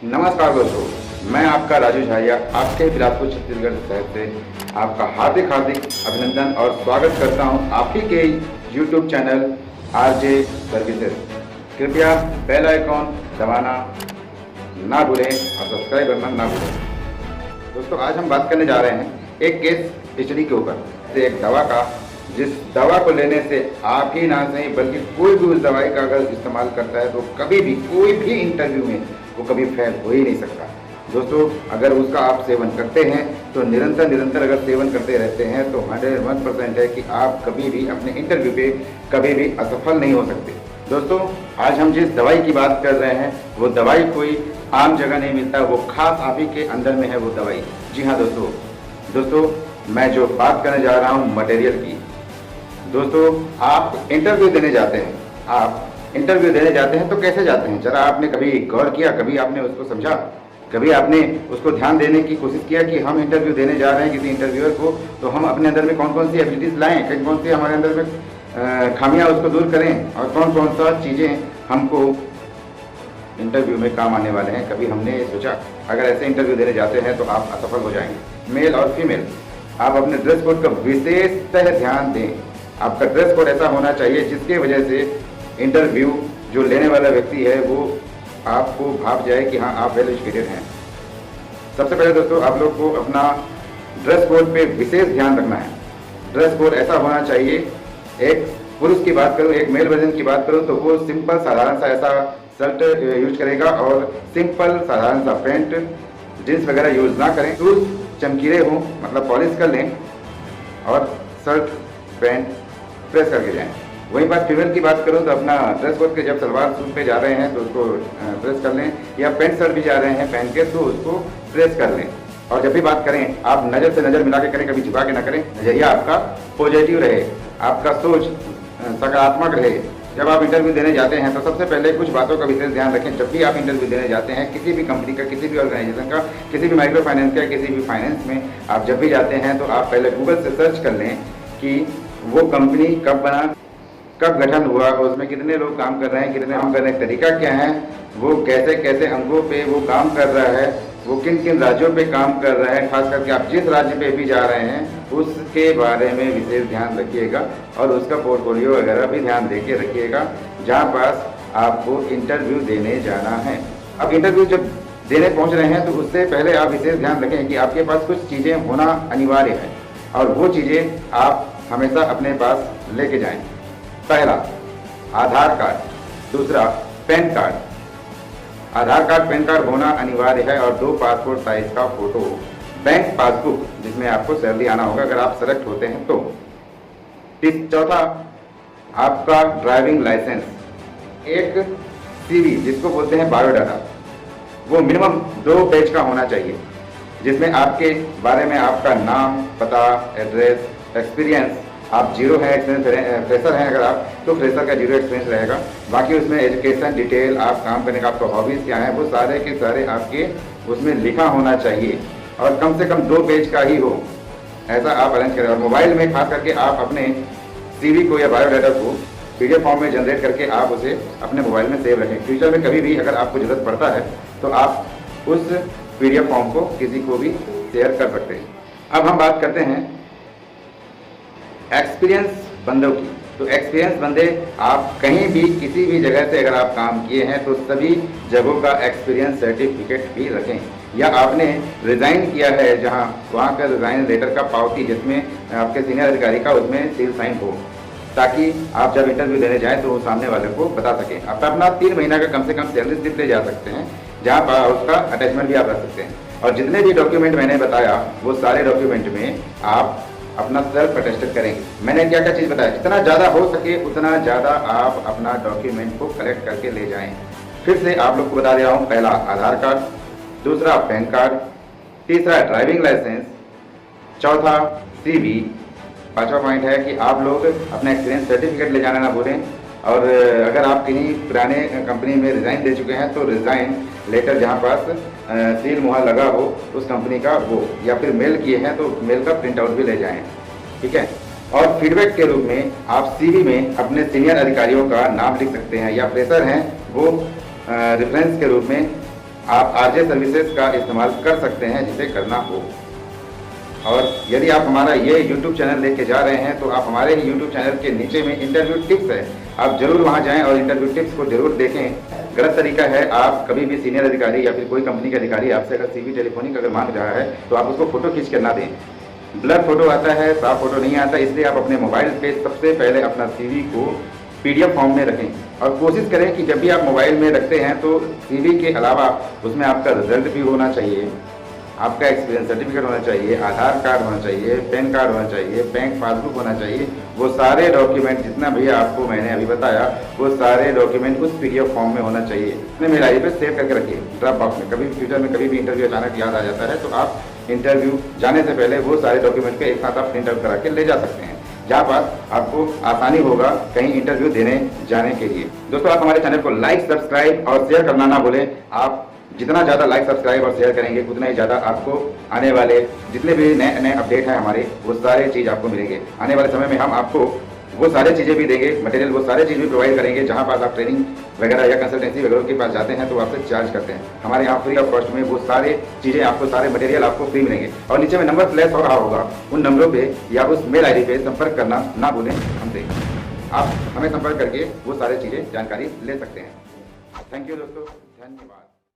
नमस्कार दोस्तों, मैं आपका राजू झारिया आपके बिलासपुर छत्तीसगढ़ शहर से आपका हार्दिक अभिनंदन और स्वागत करता हूं आप ही के YouTube चैनल RJ सर्विसेज। कृपया बेल आइकॉन दबाना ना भूलें और सब्सक्राइब करना ना भूलें। दोस्तों, आज हम बात करने जा रहे हैं एक केस हिस्ट्री के ऊपर से एक दवा का, जिस दवा को लेने से आप ही ना सही बल्कि कोई भी उस दवाई का अगर इस्तेमाल करता है तो कभी भी कोई भी इंटरव्यू में वो कभी फेल हो ही नहीं सकता। दोस्तों, अगर उसका आप सेवन करते हैं तो निरंतर अगर सेवन करते रहते हैं तो 100% है कि आप कभी भी अपने इंटरव्यू पे कभी भी असफल नहीं हो सकते। दोस्तों, आज हम जिस दवाई की बात कर रहे हैं वो दवाई कोई आम जगह नहीं मिलता, वो खास आप ही के अंदर में है वो दवाई। जी हाँ दोस्तों, मैं जो बात करने जा रहा हूँ मटेरियल की। दोस्तों, आप इंटरव्यू देने जाते हैं तो कैसे जाते हैं? जरा आपने कभी गौर किया, कभी आपने उसको समझा, कभी आपने उसको ध्यान देने की कोशिश किया कि हम इंटरव्यू देने जा रहे हैं किसी इंटरव्यूअर को, तो हम अपने अंदर में कौन कौन सी एबिलिटीज़ लाएँ, कौन सी हमारे अंदर में खामियां उसको दूर करें और कौन कौन सा चीज़ें हमको इंटरव्यू में काम आने वाले हैं। कभी हमने सोचा अगर ऐसे इंटरव्यू देने जाते हैं तो आप असफल हो जाएंगे। मेल और फीमेल, आप अपने ड्रेस कोड का विशेषतः ध्यान दें। आपका ड्रेस कोड ऐसा होना चाहिए जिसके वजह से इंटरव्यू जो लेने वाला व्यक्ति है वो आपको भाप जाए कि हाँ आप वेल एजुकेटेड हैं। सबसे पहले दोस्तों, आप लोग को अपना ड्रेस कोड पे विशेष ध्यान रखना है। ड्रेस कोड ऐसा होना चाहिए, एक पुरुष की बात करूँ, एक मेल वर्जन की बात करूँ तो वो सिंपल साधारण सा ऐसा शर्ट यूज करेगा और सिंपल साधारण सा पैंट, जींस वगैरह यूज ना करें। शूज चमकीले हों, मतलब पॉलिश कर लें और शर्ट पैंट प्रेस करके जाएं। वही बात फीमेल की बात करूं तो अपना ड्रेस कोड के जब सलवार सूट पे जा रहे हैं तो उसको प्रेस कर लें, या पैंट शर्ट भी जा रहे हैं पहन के तो उसको प्रेस कर लें। और जब भी बात करें आप नज़र से नज़र मिला के करें, कभी झुका के ना करें। नज़रिया आपका पॉजिटिव रहे, आपका सोच सकारात्मक रहे। जब आप इंटरव्यू देने जाते हैं तो सबसे पहले कुछ बातों का विशेष ध्यान रखें। जब भी आप इंटरव्यू देने जाते हैं किसी भी कंपनी का, किसी भी ऑर्गेनाइजेशन का, किसी भी माइक्रो फाइनेंस का, किसी भी फाइनेंस में आप जब भी जाते हैं तो आप पहले गूगल से सर्च कर लें कि वो कंपनी कब बना, कब गठन हुआ, उसमें कितने लोग काम कर रहे हैं, कितने काम करने का तरीका क्या है, वो कैसे कैसे अंगों पे वो काम कर रहा है, वो किन किन राज्यों पे काम कर रहा है, खास करके आप जिस राज्य पे भी जा रहे हैं उसके बारे में विशेष ध्यान रखिएगा और उसका पोर्टफोलियो वगैरह भी ध्यान दे के रखिएगा जहाँ पास आपको इंटरव्यू देने जाना है। अब इंटरव्यू जब देने पहुँच रहे हैं तो उससे पहले आप विशेष ध्यान रखें कि आपके पास कुछ चीज़ें होना अनिवार्य है और वो चीज़ें आप हमेशा अपने पास लेके जाएं। पहला आधार कार्ड, दूसरा पैन कार्ड। आधार कार्ड पैन कार्ड होना अनिवार्य है और 2 पासपोर्ट साइज का फोटो, बैंक पासबुक जिसमें आपको सैलरी आना होगा अगर आप सेलेक्ट होते हैं तो। चौथा आपका ड्राइविंग लाइसेंस, एक CV जिसको बोलते हैं बायोडाटा, वो मिनिमम 2 पेज का होना चाहिए जिसमें आपके बारे में आपका नाम, पता, एड्रेस, एक्सपीरियंस, आप जीरो है एक्सपीरियंस, फ्रेशर हैं अगर आप तो फ्रेशर का जीरो एक्सपीरियंस रहेगा। बाकी उसमें एजुकेशन डिटेल, आप काम करने का आपका हॉबीज़ क्या है, वो सारे के सारे आपके उसमें लिखा होना चाहिए और कम से कम 2 पेज का ही हो, ऐसा आप अरेंज करें। और मोबाइल में खास करके आप अपने CV को या बायोडाटा को PDF फॉर्म में जनरेट करके आप उसे अपने मोबाइल में सेव रखें। फ्यूचर में कभी भी अगर आपको ज़रूरत पड़ता है तो आप उस PDF फॉर्म को किसी को भी शेयर कर सकते हैं। अब हम बात करते हैं एक्सपीरियंस बंदों की। तो एक्सपीरियंस बंदे, आप कहीं भी किसी भी जगह से अगर आप काम किए हैं तो सभी जगहों का एक्सपीरियंस सर्टिफिकेट भी रखें, या आपने रिज़ाइन किया है जहां वहां का रिज़ाइन लेटर का पावती जिसमें आपके सीनियर अधिकारी का उसमें सील साइन हो, ताकि आप जब इंटरव्यू देने जाएं तो वो सामने वाले को बता सकें। आप अपना 3 महीना का कम से कम सैलरी स्लिप ले जा सकते हैं जहाँ पर उसका अटैचमेंट भी आप रख सकते हैं। और जितने भी डॉक्यूमेंट मैंने बताया वो सारे डॉक्यूमेंट में आप अपना सेल्फ अटेस्टेड करेंगे। मैंने क्या क्या चीज़ बताया, जितना ज़्यादा हो सके उतना ज़्यादा आप अपना डॉक्यूमेंट को कलेक्ट करके ले जाएं। फिर से आप लोग को बता रहा हूँ, पहला आधार कार्ड, दूसरा पैन कार्ड, तीसरा ड्राइविंग लाइसेंस, चौथा CV, पांचवा पॉइंट है कि आप लोग अपना एक्सपीरियंस सर्टिफिकेट ले जाना ना भूलें। और अगर आप किन्हीं पुराने कंपनी में रिज़ाइन दे चुके हैं तो रिज़ाइन लेटर जहाँ पास सील मुहर लगा हो उस कंपनी का वो, या फिर मेल किए हैं तो मेल का प्रिंट आउट भी ले जाएं, ठीक है। और फीडबैक के रूप में आप CV में अपने सीनियर अधिकारियों का नाम लिख सकते हैं, या फ्रेशर हैं वो रेफरेंस के रूप में आप आरजे सर्विसेज का इस्तेमाल कर सकते हैं जिसे करना हो। और यदि आप हमारा ये YouTube चैनल लेके जा रहे हैं तो आप हमारे ही YouTube चैनल के नीचे में इंटरव्यू टिप्स है, आप जरूर वहाँ जाएं और इंटरव्यू टिप्स को जरूर देखें। गलत तरीका है, आप कभी भी सीनियर अधिकारी या फिर कोई कंपनी के अधिकारी आपसे अगर CV टेलीफोनिक अगर मांग रहा है तो आप उसको फोटो खींच कर ना दें। ब्लर फोटो आता है, साफ फोटो नहीं आता, इसलिए आप अपने मोबाइल पे सबसे पहले अपना CV को PDF फॉर्म में रखें और कोशिश करें कि जब भी आप मोबाइल में रखते हैं तो CV के अलावा उसमें आपका रिजल्ट भी होना चाहिए, आपका एक्सपीरियंस सर्टिफिकेट होना चाहिए, आधार कार्ड होना चाहिए, पैन कार्ड होना चाहिए, बैंक पासबुक होना चाहिए। वो सारे डॉक्यूमेंट जितना भी आपको मैंने अभी बताया वो सारे डॉक्यूमेंट उस PDF फॉर्म में होना चाहिए। अपने मेल आई पे सेव करके रखिए ड्रॉप बॉक्स में। कभी फ्यूचर में कभी भी इंटरव्यू अचानक याद आ जाता है तो आप इंटरव्यू जाने से पहले वो सारे डॉक्यूमेंट के एक साथ आप प्रिंट आउट करा के ले जा सकते हैं, जहाँ पास आपको आसानी होगा कहीं इंटरव्यू देने जाने के लिए। दोस्तों, आप हमारे चैनल को लाइक, सब्सक्राइब और शेयर करना ना भूलें। आप जितना ज़्यादा लाइक, सब्सक्राइब और शेयर करेंगे उतना ही ज़्यादा आपको आने वाले जितने भी नए नए अपडेट हैं हमारे वो सारे चीज़ आपको मिलेंगे। आने वाले समय में हम आपको वो सारे चीज़ें भी देंगे, मटेरियल वो सारे चीज़ भी प्रोवाइड करेंगे। जहाँ पास आप ट्रेनिंग वगैरह या कंसल्टेंसी वगैरह के पास जाते हैं तो आपसे चार्ज करते हैं, हमारे यहाँ फ्री ऑफ कॉस्ट में वो सारे चीज़ें आपको, सारे मटेरियल आपको फ्री मिलेंगे। और नीचे में नंबर फ्लैश हो रहा होगा, उन नंबरों पे या उस मेल ID पे संपर्क करना ना भूलें हमसे। आप हमें संपर्क करके वो सारे चीज़ें जानकारी ले सकते हैं। थैंक यू दोस्तों, धन्यवाद।